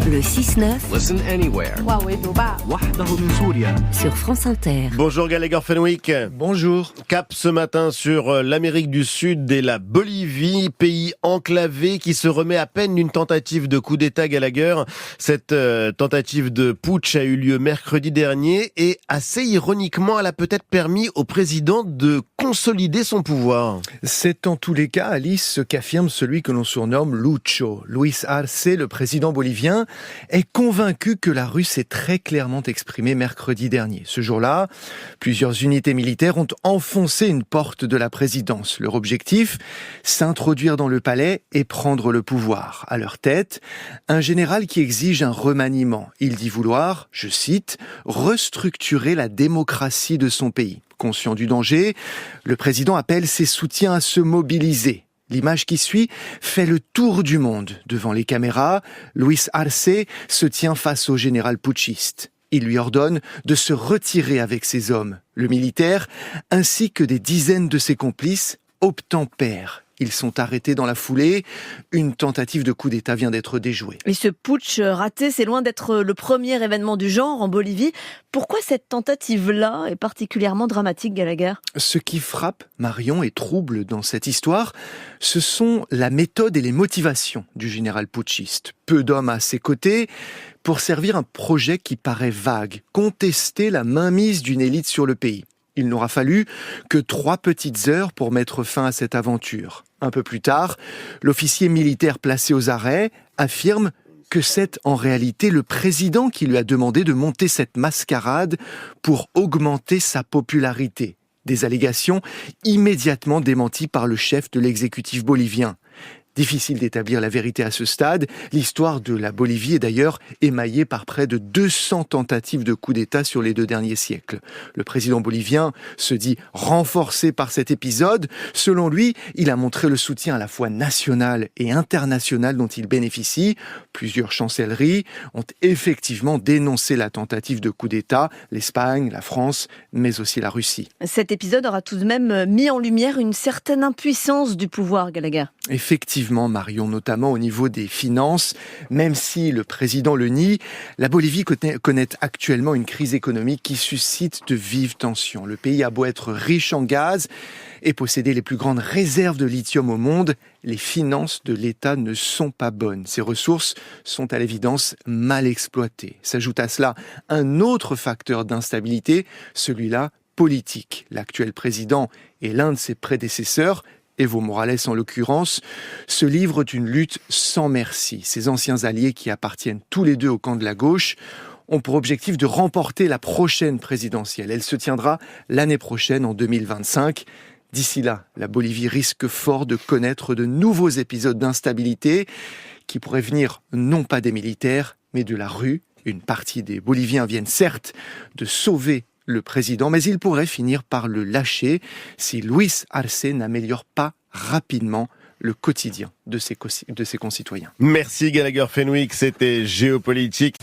Le 6-9. Listen anywhere. Sur France Inter. Bonjour Gallagher Fenwick. Bonjour. Cap ce matin sur l'Amérique du Sud et la Bolivie, pays enclavé qui se remet à peine d'une tentative de coup d'État. Gallagher. Cette tentative de putsch a eu lieu mercredi dernier et assez ironiquement, elle a peut-être permis au président de consolider son pouvoir. C'est en tous les cas, Alice, ce qu'affirme celui que l'on surnomme Lucho. Luis Arce, le président bolivien, est convaincu que la rue s'est très clairement exprimée mercredi dernier. Ce jour-là, plusieurs unités militaires ont enfoncé une porte de la présidence. Leur objectif, s'introduire dans le palais et prendre le pouvoir. À leur tête, un général qui exige un remaniement. Il dit vouloir, je cite, restructurer la démocratie de son pays. Conscient du danger, le président appelle ses soutiens à se mobiliser. L'image qui suit fait le tour du monde. Devant les caméras, Luis Arce se tient face au général putschiste. Il lui ordonne de se retirer avec ses hommes. Le militaire, ainsi que des dizaines de ses complices, obtempèrent. Ils sont arrêtés dans la foulée. Une tentative de coup d'État vient d'être déjouée. Et ce putsch raté, c'est loin d'être le premier événement du genre en Bolivie. Pourquoi cette tentative-là est particulièrement dramatique, Gallagher ? Ce qui frappe Marion et trouble dans cette histoire, ce sont la méthode et les motivations du général putschiste. Peu d'hommes à ses côtés pour servir un projet qui paraît vague, contester la mainmise d'une élite sur le pays. Il n'aura fallu que 3 petites heures pour mettre fin à cette aventure. Un peu plus tard, l'officier militaire placé aux arrêts affirme que c'est en réalité le président qui lui a demandé de monter cette mascarade pour augmenter sa popularité. Des allégations immédiatement démenties par le chef de l'exécutif bolivien. Difficile d'établir la vérité à ce stade. L'histoire de la Bolivie est d'ailleurs émaillée par près de 200 tentatives de coup d'État sur les 2 derniers siècles. Le président bolivien se dit renforcé par cet épisode. Selon lui, il a montré le soutien à la fois national et international dont il bénéficie. Plusieurs chancelleries ont effectivement dénoncé la tentative de coup d'État. L'Espagne, la France, mais aussi la Russie. Cet épisode aura tout de même mis en lumière une certaine impuissance du pouvoir, Gallagher. Effectivement, Marion, notamment au niveau des finances. Même si le président le nie, la Bolivie connaît actuellement une crise économique qui suscite de vives tensions. Le pays a beau être riche en gaz et posséder les plus grandes réserves de lithium au monde, les finances de l'État ne sont pas bonnes. Ces ressources sont à l'évidence mal exploitées. S'ajoute à cela un autre facteur d'instabilité, celui-là politique. L'actuel président et l'un de ses prédécesseurs, Evo Morales en l'occurrence, se livrent une lutte sans merci. Ces anciens alliés qui appartiennent tous les deux au camp de la gauche ont pour objectif de remporter la prochaine présidentielle. Elle se tiendra l'année prochaine, en 2025. D'ici là, la Bolivie risque fort de connaître de nouveaux épisodes d'instabilité qui pourraient venir non pas des militaires, mais de la rue. Une partie des Boliviens viennent certes de sauver le président, mais il pourrait finir par le lâcher si Luis Arce n'améliore pas rapidement le quotidien de ses concitoyens. Merci Gallagher Fenwick, c'était Géopolitique.